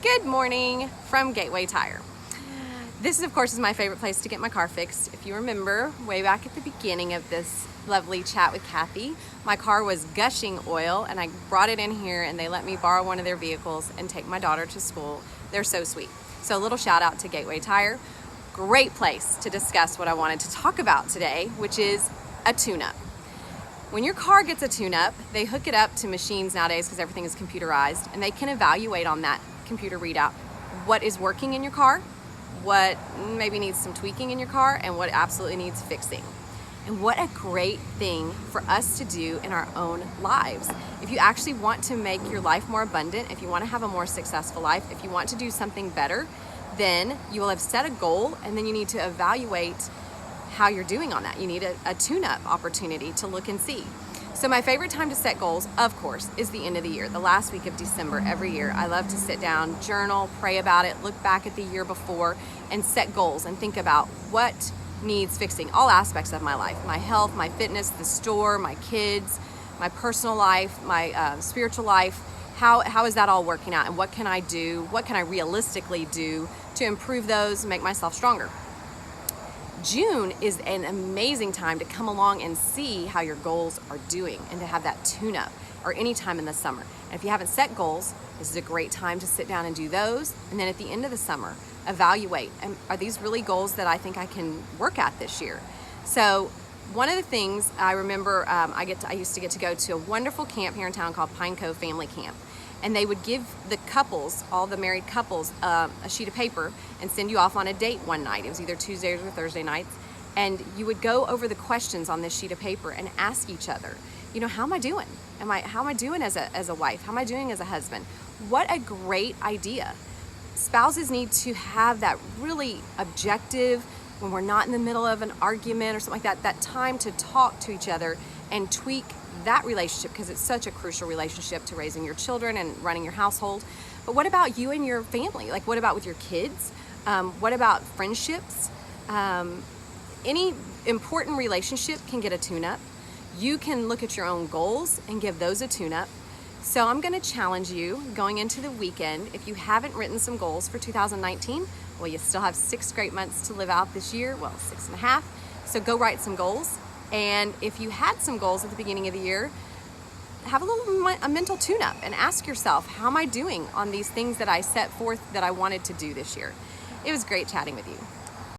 Good morning from Gateway Tire. This of course is my favorite place to get my car fixed. If you remember way back at the beginning of this lovely chat with Kathy, my car was gushing oil and I brought it in here and they let me borrow one of their vehicles and take my daughter to school. They're so sweet. So a little shout out to Gateway Tire. Great place to discuss what I wanted to talk about today, which is a tune-up. When your car gets a tune-up, they hook it up to machines nowadays because everything is computerized, and they can evaluate on that computer readout what is working in your car, what maybe needs some tweaking in your car, and what absolutely needs fixing. And what a great thing for us to do in our own lives. If you actually want to make your life more abundant, if you want to have a more successful life, if you want to do something better, then you will have set a goal and then you need to evaluate how you're doing on that. You need a tune-up opportunity to look and see. So my favorite time to set goals, of course, is the end of the year, the last week of December every year. I love to sit down, journal, pray about it, look back at the year before, and set goals and think about what needs fixing, all aspects of my life, my health, my fitness, the store, my kids, my personal life, my spiritual life. How is that all working out, and what can I do, what can I realistically do to improve those and make myself stronger? June is an amazing time to come along and see how your goals are doing and to have that tune-up, or any time in the summer. And if you haven't set goals, this is a great time to sit down and do those. And then at the end of the summer, evaluate, and are these really goals that I think I can work at this year? So one of the things I remember, I used to get to go to a wonderful camp here in town called Pine Cove Family Camp. And they would give the couples, all the married couples, a sheet of paper and send you off on a date one night. It was either Tuesdays or Thursday nights. And you would go over the questions on this sheet of paper and ask each other, how am I doing? How am I doing as a wife? How am I doing as a husband? What a great idea. Spouses need to have that really objective, when we're not in the middle of an argument or something like that time to talk to each other and tweak that relationship, because it's such a crucial relationship to raising your children and running your household. But what about you and your family? Like, what about with your kids? What about friendships? Any important relationship can get a tune-up. You can look at your own goals and give those a tune-up. So I'm going to challenge you going into the weekend. If you haven't written some goals for 2019, well, you still have 6 great months to live out this year. Well, 6.5. So go write some goals. And if you had some goals at the beginning of the year, have a mental tune-up and ask yourself, how am I doing on these things that I set forth that I wanted to do this year? It was great chatting with you.